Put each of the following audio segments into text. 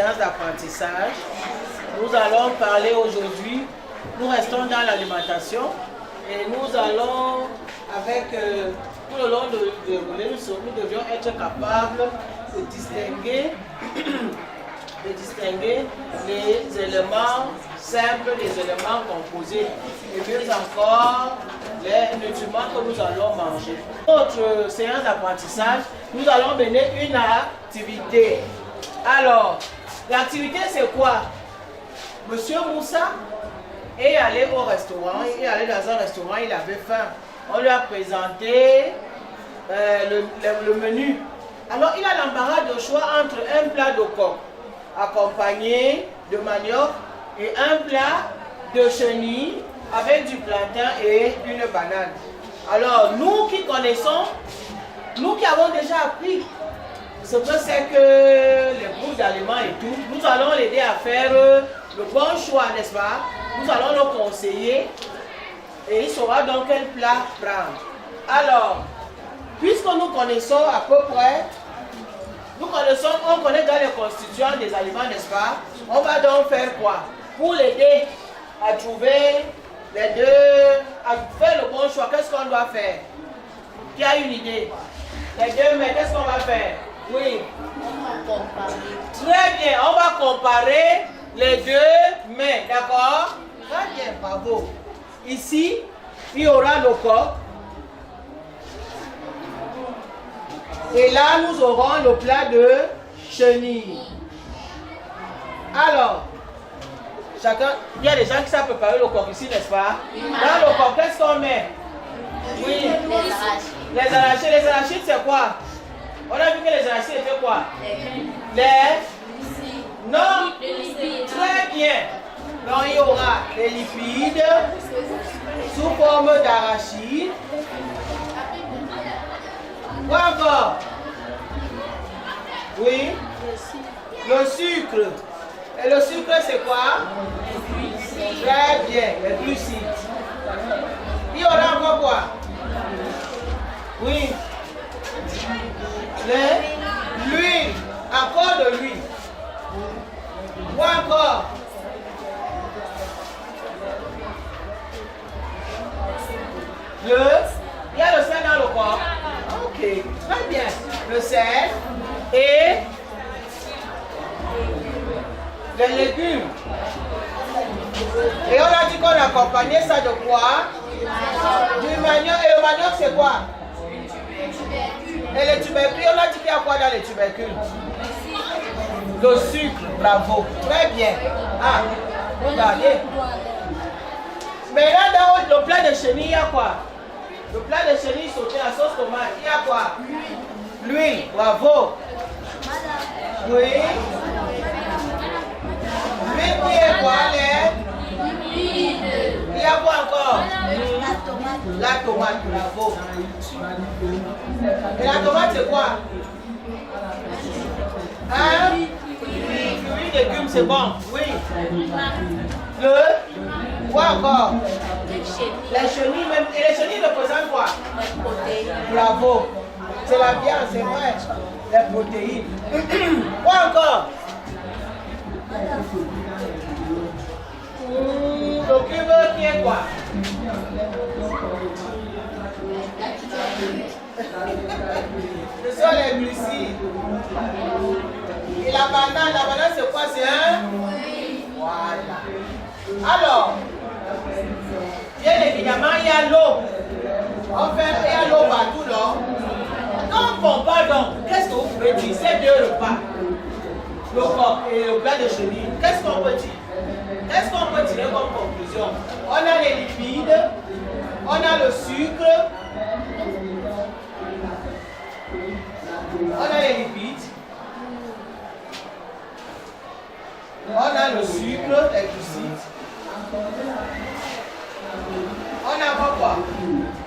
séance d'apprentissage. Nous allons parler aujourd'hui, nous restons dans l'alimentation et nous allons, avec tout le long de nous devions être capables de distinguer les éléments simples des éléments composés et mieux encore les nutriments que nous allons manger. Notre séance d'apprentissage, nous allons mener une activité. Alors, l'activité c'est quoi? Monsieur Moussa est allé au restaurant, il est allé dans un restaurant, il avait faim. On lui a présenté le menu. Alors, il a l'embarras de choix entre un plat de coq accompagné de manioc et un plat de chenille avec du plantain et une banane. Alors, nous qui connaissons, nous qui avons déjà appris ce que c'est que les groupes d'aliments et tout, nous allons l'aider à faire le bon choix, n'est-ce pas? Nous allons le conseiller et il saura donc quel plat prendre. Alors, puisque nous connaissons à peu près, on connaît dans les constituants des aliments, n'est-ce pas? On va donc faire quoi? Pour l'aider à trouver les deux, à faire le bon choix, qu'est-ce qu'on doit faire? Qui a une idée? Les deux, mais qu'est-ce qu'on va faire? Oui. On va comparer. Très bien, on va comparer les deux mains, d'accord? Très bien, bravo. Ici, il y aura le coq. Et là, nous aurons le plat de chenille. Alors, chacun, il y a des gens qui savent préparer le coq ici, n'est-ce pas? Dans le coq, qu'est-ce qu'on met? Oui. Les arachides. Les arachides, c'est quoi? On a vu que les arachides étaient quoi? Non. Très bien. Donc, il y aura les lipides sous forme d'arachides. Quoi encore? Oui. Le sucre. Et le sucre, c'est quoi? Très bien, les glucides. Il y aura encore quoi? Oui. L'huile. Encore de l'huile. Quoi encore? Il y a le sel dans le corps. Ok, très bien. Le sel et les légumes. Et on a dit qu'on accompagnait ça de quoi? Du manioc. Et le manioc, c'est quoi? Et les tubercules, on a dit qu'il y a quoi dans les tubercules? Le sucre, bravo. Très bien. Ah, regardez. Mais là, dans le plat de chenille, il y a quoi? Le plat de chenille sauté à sauce tomate, il y a quoi? L'huile, bravo. Oui. L'huile qui est quoi? Il y a quoi encore? La tomate, bravo. Et la tomate, c'est quoi? Hein? Fruits, légumes, c'est bon. Oui. Quoi encore? Les chenilles même. Et les chenilles représentent quoi? Bravo. C'est la viande, c'est vrai. Les protéines. Quoi encore? Le cube qui est quoi? Ce sont les glucides. Et la banane c'est quoi? C'est un? Voilà. Alors, bien évidemment, il y a l'eau. On fait, il y a l'eau partout, là. Donc, on parle donc, qu'est-ce que vous pouvez dire? C'est deux repas. Le coq et le plat de chenille. Qu'est-ce qu'on peut dire? Qu'est-ce qu'on peut tirer comme conclusion? On a les lipides, on a le sucre, on a les lipides, on a le sucre, les glucides, on a quoi?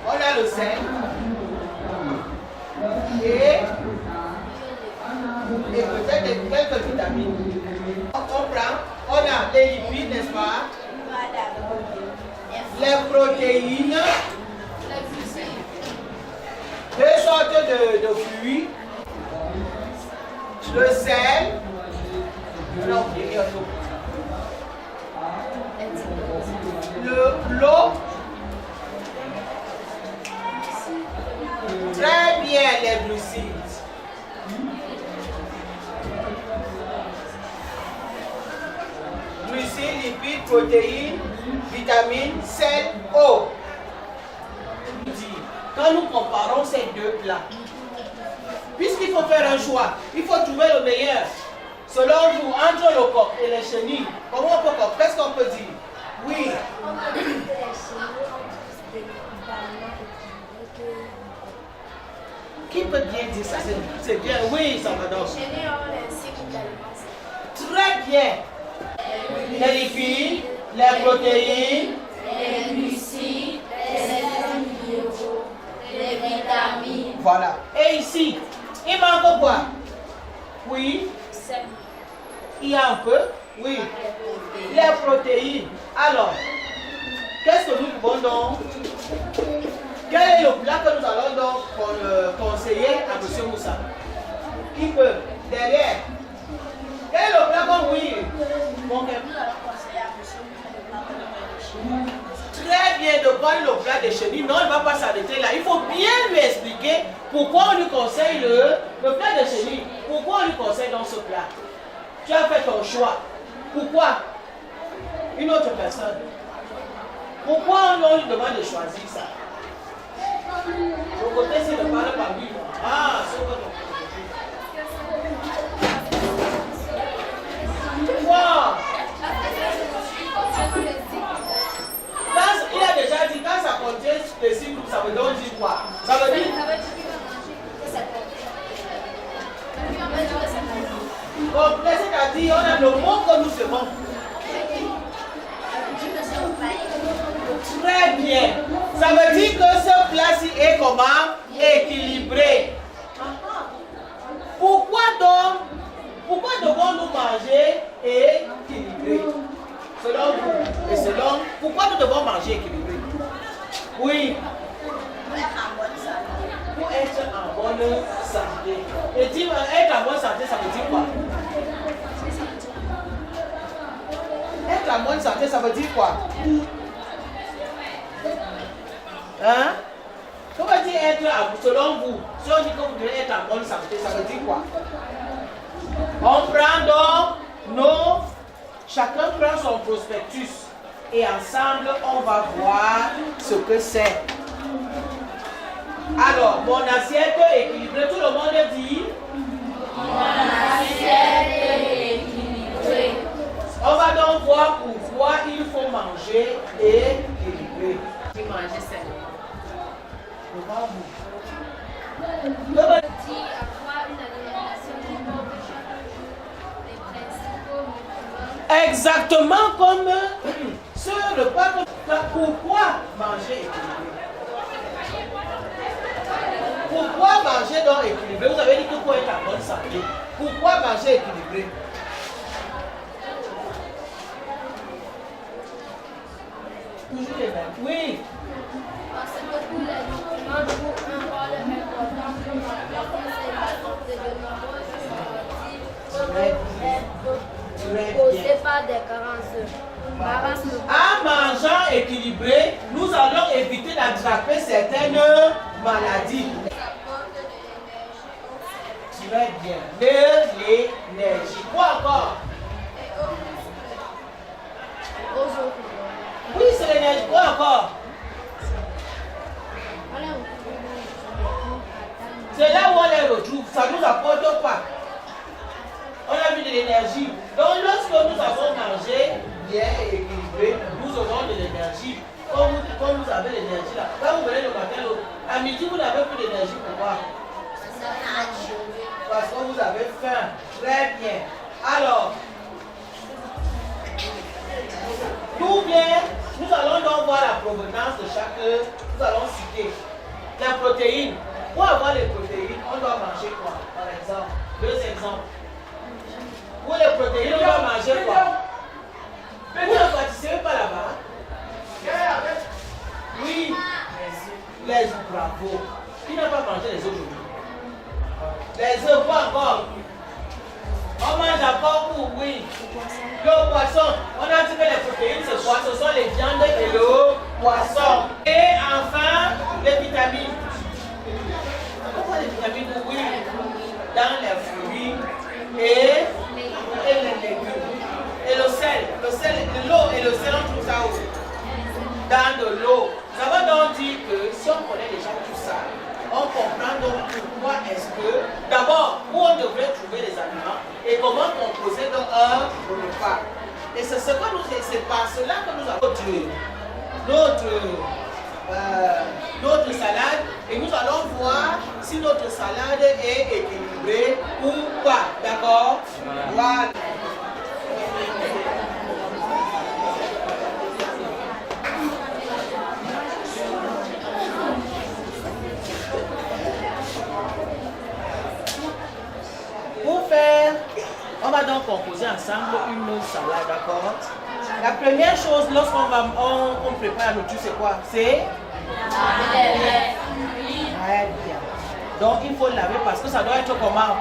On a le sel et peut-être quelques vitamines. On prend, on a les lipides, n'est-ce pas? Les protéines, deux sortes de fruits, le sel On a oublié l'eau. Très bien, les glucides. Glucides, lipides, protéines, vitamines, sel, eau. Quand nous comparons ces deux plats, puisqu'il faut faire un choix, il faut trouver le meilleur. Selon vous, entre le coq et les chenilles, comment on peut, qu'est-ce qu'on peut dire? Oui. Qui peut bien dire ça? C'est bien. Oui, Salvador. Très bien. Les lipides, les protéines, les glucides, les minéraux, les vitamines. Voilà. Et ici, il manque quoi? Oui. Il y a un peu? Oui. Les protéines. Alors, qu'est-ce que nous pouvons donc? Quel est le plat que nous allons donc conseiller à M. Moussa? Qui peut? Derrière. Quel est le plat qu'on oui? Bon, nous allons conseiller à M. Moussa. Très bien de prendre le plat de chenilles. Non, il ne va pas s'arrêter là. Il faut bien lui expliquer pourquoi on lui conseille le plat de chenilles. Pourquoi on lui conseille dans ce plat? Tu as fait ton choix. Pourquoi? Une autre personne. Pourquoi on lui demande de choisir ça? Le côté, c'est ne parle pas lui. Ah, c'est votre côté. Pourquoi? Il a déjà dit, quand ça contient des cibles, ça veut donc dire quoi? Ça veut dire complet, c'est-à-dire on a le mot que nous aimons. Très bien. Ça veut dire que ce plat-ci est comment? Équilibré. Pourquoi devons-nous manger équilibré? Selon vous et selon... Pourquoi nous devons manger équilibré? Oui. Pour être en bonne santé. Et dire être en bonne santé, ça veut dire quoi? Être en bonne santé, ça veut dire quoi? Hein? Comment dire être, selon vous, si on dit que vous devez être en bonne santé, ça veut dire quoi? On prend donc chacun prend son prospectus et ensemble on va voir ce que c'est. Alors, mon assiette équilibrée, tout le monde dit? Mon assiette équilibrée. On va donc voir pourquoi il faut manger équilibré. Je vais manger sainement. Devant vous. Avoir une alimentation qui porte les principaux nutriments. Exactement comme ce repas. Pourquoi manger équilibré? Pourquoi manger donc équilibré? Vous avez dit que pour être en bonne santé. Pourquoi manger équilibré? Toujours les mêmes. Oui. Parce que tous les nutriments jouent un rôle important pour la conservation de nos sportifs causés par des carences. En mangeant équilibré, nous allons éviter d'attraper certaines maladies. Très bien. De l'énergie. Quoi encore? Oui, c'est l'énergie. Quoi encore? C'est là où on les retrouve. Ça nous apporte quoi? On a vu de l'énergie. Donc lorsque nous avons mangé bien et équilibré, nous aurons de l'énergie. Comme vous avez l'énergie là. Quand vous venez le matin, à midi vous n'avez plus d'énergie. Pourquoi? Parce que vous avez faim. Très bien. Alors, tout bien, nous allons donc voir la provenance de chaque. Nous allons citer la protéine. Pour avoir les protéines, on doit manger quoi? Par exemple, deux exemples. Pour les protéines, on doit manger quoi? Vous ne participez pas là-bas? Oui. Les œufs, bravo. Qui n'a pas mangé les œufs aujourd'hui? Les œufs, quoi encore? On mange encore pour, oui. Le poisson. On a dit que les protéines, c'est quoi? Ce sont les viandes et le poisson. Et enfin, les vitamines. Pourquoi les vitamines? Oui, dans les fruits et les légumes. Et le sel, l'eau et le sel, on trouve ça aussi. Dans de l'eau. Nous avons donc dit que si on connaît déjà tout ça, on comprend donc pourquoi est-ce que, d'abord, où on devrait trouver les aliments et comment composer dans un repas. Et c'est par cela que nous avons notre salade et nous allons voir si notre salade est équilibrée ou pas. D'accord? Voilà. Pour faire, on va donc composer ensemble une salade, d'accord? La première chose, lorsqu'on on prépare la nourriture, c'est quoi? C'est très bien. Donc il faut laver parce que ça doit être comment?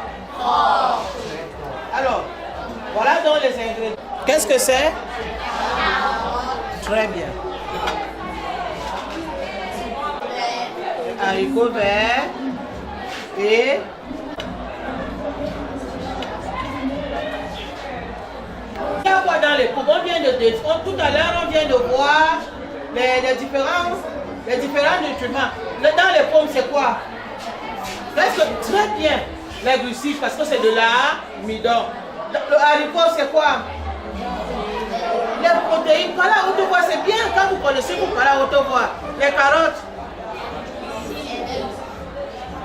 Alors, voilà donc les ingrédients. Qu'est-ce que c'est? Très bien. Haricots verts et il y a quoi dans les pots? Tout à l'heure, on vient de voir les différents nutriments. Dans les pommes, c'est quoi? Presque très bien les glucides parce que c'est de l'amidon. Le haricot, c'est quoi? Les protéines. Par la haute voix, c'est bien quand vous connaissez vous par la haute voix. Les carottes.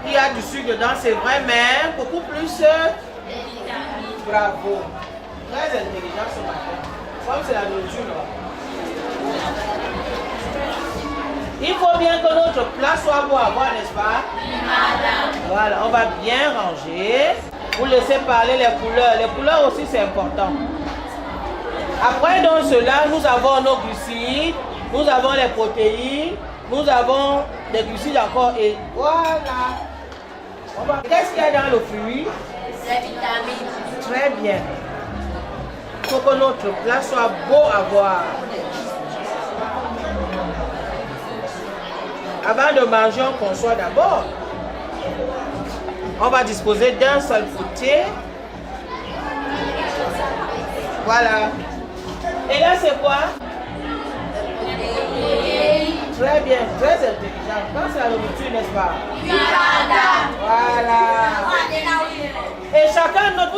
Il y a du sucre dedans, c'est vrai, mais beaucoup plus. Bravo. Très intelligent ce matin. Comme c'est la nourriture. Il faut bien que notre plat soit beau à voir, n'est-ce pas? Voilà, on va bien ranger. Vous laissez parler les couleurs. Les couleurs aussi, c'est important. Après, dans cela, nous avons nos glucides, nous avons les protéines, nous avons des glucides encore. Et voilà. Qu'est-ce qu'il y a dans le fruit? Les vitamines. Très bien. Il faut que notre plat soit beau à voir. Avant de manger, on conçoit d'abord. On va disposer d'un seul potier. Voilà. Et là, c'est quoi? Très bien, très intelligent. Quand c'est la nourriture, n'est-ce pas? Voilà. Et chacun note,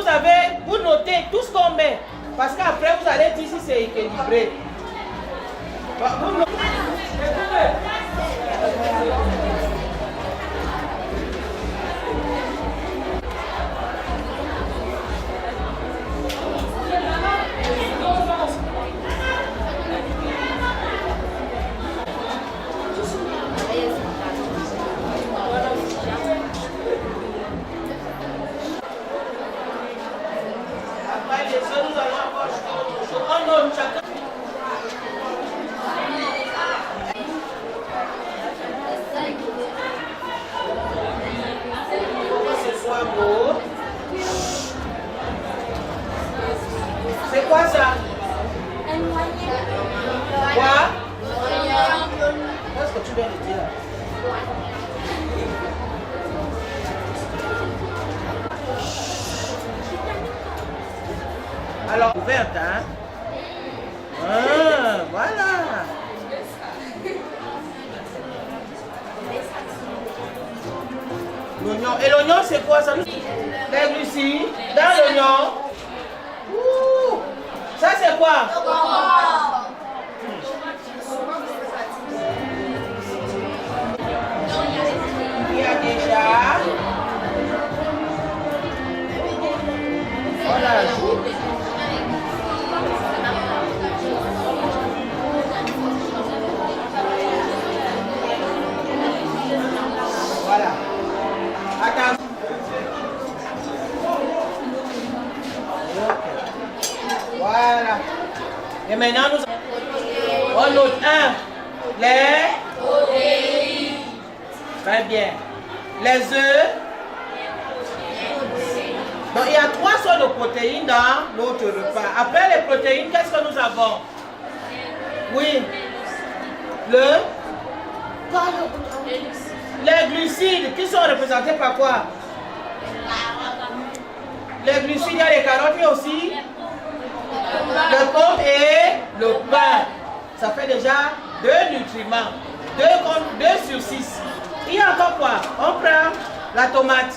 vous notez tout ce qu'on met. Parce qu'après, vous allez dire si c'est équilibré. Après les autres, nous allons encore ajouter autre chose. On note chacun. C'est quoi ça? Quoi? Qu'est-ce que tu viens de dire? Alors, ouverte, hein? Ah, voilà. L'oignon. Et l'oignon, c'est quoi ça? Les glucides dans l'oignon. Ça, c'est quoi? Il y a déjà. On l'ajoute. Voilà. Attends. Voilà. Et maintenant, on note 1. Les protéines. Très bien. Les œufs. Donc, il y a 3 sortes apporte de protéines dans notre repas. Après les protéines, qu'est-ce que nous avons? Oui. Les glucides qui sont représentés par quoi? Les glucides, il y a les carottes et aussi le pomme et le pain. Ça fait déjà 2 nutriments. 2 sur 6. Il y a encore quoi? On prend la tomate.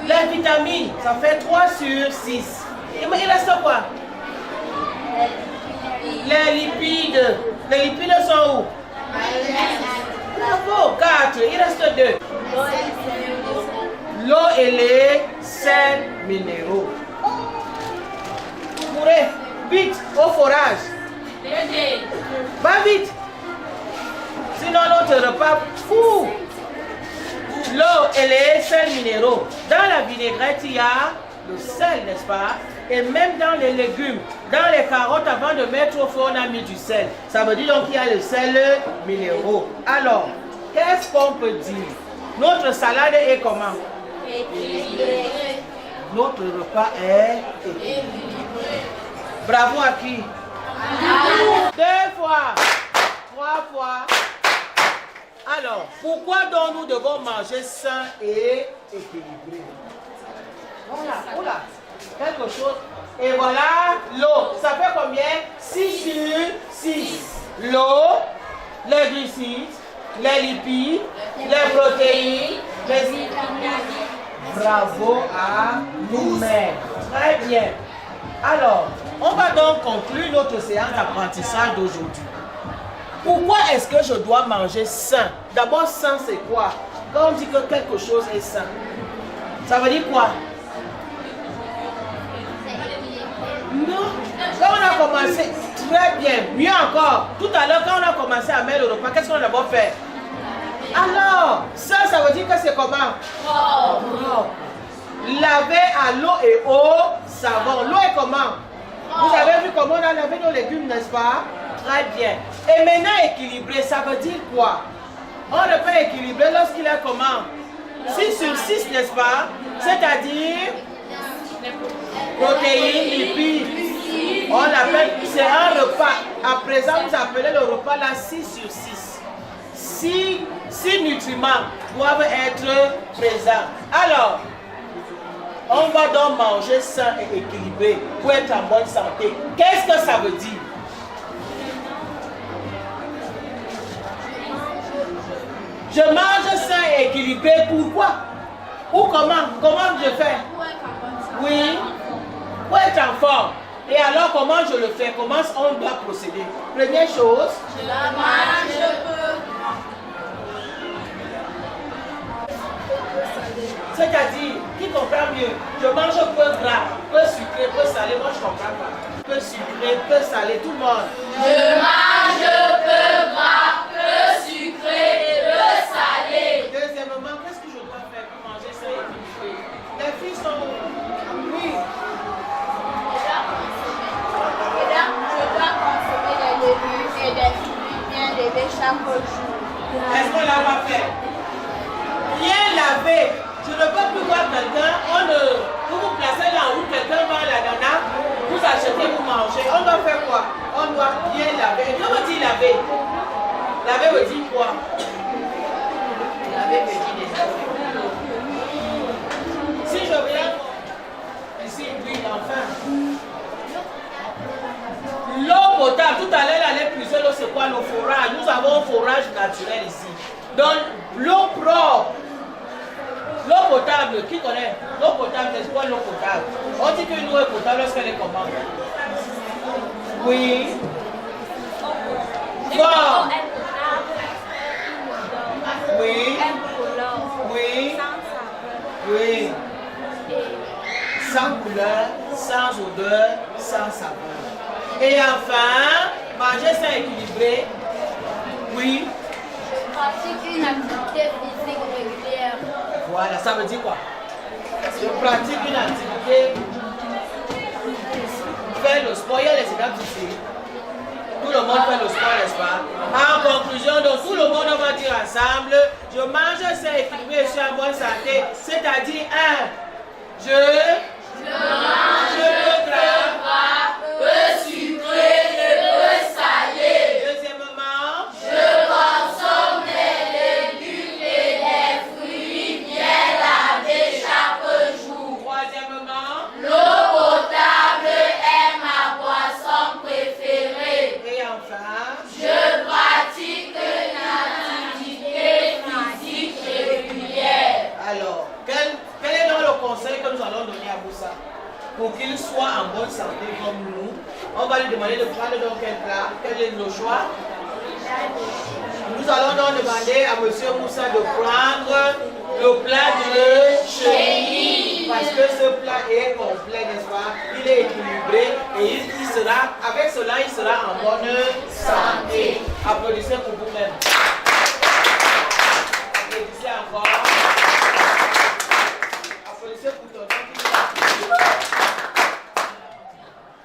Les vitamines, ça fait 3 sur 6. Il reste quoi? Les lipides. Les lipides sont où? Bravo, 4. Il reste 2. L'eau et les sels minéraux. Courez, vite, au forage. Va vite. Sinon notre repas fou. L'eau et les sels minéraux. Dans la vinaigrette, il y a le sel, n'est-ce pas? Et même dans les légumes, dans les carottes, avant de mettre au feu, on a mis du sel. Ça veut dire donc qu'il y a le sel minéraux. Alors, qu'est-ce qu'on peut dire? Notre salade est comment? Équilibré. Notre repas est équilibré. Bravo à qui? 2 fois, 3 fois. Alors, pourquoi donc nous devons manger sain et équilibré? Voilà, quelque chose. Et voilà l'eau. Ça fait combien? 6 sur 6. L'eau, les glucides, les lipides, les protéines, les vitamines. Bravo à nous-mêmes. Très bien. Alors, on va donc conclure notre séance d'apprentissage d'aujourd'hui. Pourquoi est-ce que je dois manger sain? D'abord, sain, c'est quoi? Quand on dit que quelque chose est sain, ça veut dire quoi? Non. Quand on a commencé, très bien, mieux encore. Tout à l'heure, quand on a commencé à mettre le repas, qu'est-ce qu'on a d'abord fait? Alors, ça veut dire que c'est comment? Propre. Laver à l'eau et au savon. L'eau est comment? Vous avez vu comment on a lavé nos légumes, n'est-ce pas? Très bien. Et maintenant, équilibré, ça veut dire quoi? On repas équilibré lorsqu'il est comment? 6 sur 6, n'est-ce pas? C'est-à-dire protéines, lipides. On appelle, c'est un repas. À présent, vous appelez le repas là 6 sur 6. 6 nutriments doivent être présents. Alors, on va donc manger sain et équilibré pour être en bonne santé. Qu'est-ce que ça veut dire? Je mange sain et équilibré, pourquoi? Ou comment? Comment je fais? Oui, pour être en forme. Et alors comment je le fais? Comment on doit procéder? Première chose, je la mange peu. C'est-à-dire, qui comprend mieux? Je mange peu gras, peu sucré, peu salé. Moi je comprends pas. Peu sucré, peu salé, tout le monde. Je mange peu gras, peu sucré, peu salé. Deuxièmement, qu'est-ce que je dois faire pour manger ça et équilibré? Les filles sont où? Oui. Je dois consommer des légumes et des fruits bien levés chaque jour. Est-ce qu'on l'a pas fait? Bien lavé. Je ne peux plus voir quelqu'un, vous vous placez là où quelqu'un va à la nana, vous achetez, vous mangez. On doit faire quoi? On doit bien laver. Que veut dire laver? Laver veut dire quoi? Laver veut dire des affaires. Si je viens ici, oui, enfin. L'eau potable, tout à l'heure, elle est puiser l'eau, c'est quoi? Le forage. Nous avons un forage naturel ici. Donc, l'eau propre. L'eau potable, qui connaît? L'eau potable, c'est quoi l'eau potable? On dit qu'une eau est potable lorsqu'elle est comment? Oui. Fort. Oui. Oui. Oui. Sans couleur, sans odeur, sans saveur. Et enfin, manger ça équilibré. Oui. Je pratique une activité physique régulière. Voilà, ça veut dire quoi? Je pratique une activité, faire le sport, il y a les étapes ici. Tout le monde fait le sport, n'est-ce pas? En conclusion, donc tout le monde va dire ensemble, je mange ça équilibré, je suis en bonne santé. C'est-à-dire, 1, je pour qu'il soit en bonne santé comme nous. On va lui demander de prendre donc quel plat, quel est le choix. Nous allons donc demander à M. Moussa de prendre le plat de chenille. Parce que ce plat est complet, n'est-ce pas? Il est équilibré et il sera, avec cela, il sera en bonne santé. Applaudissez pour vous-même. Applaudissez encore. Applaudissez pour ton nom.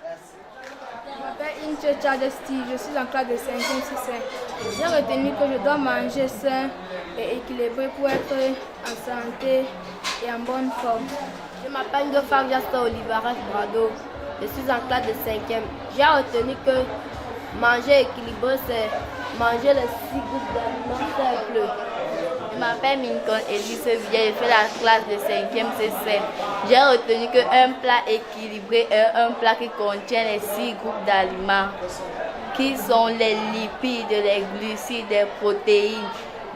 Merci. Je m'appelle Inche Chadesti, je suis en classe de 5e C5. J'ai retenu que je dois manger sain et équilibré pour être en santé et en bonne forme. Je m'appelle Gofar Jasta Olivares Brado, je suis en classe de 5e. J'ai retenu que manger équilibré, c'est manger les 6 groupes d'aliments simples. Je m'appelle Minkon Elise Villa, je fais la classe de 5e C5. J'ai retenu qu'un plat équilibré est un plat qui contient les 6 groupes d'aliments, qui sont les lipides, les glucides, les protéines,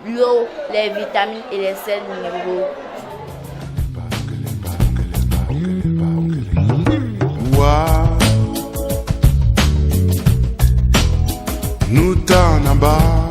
l'eau, les vitamines et les sels minéraux. Wow. Nous t'en abat.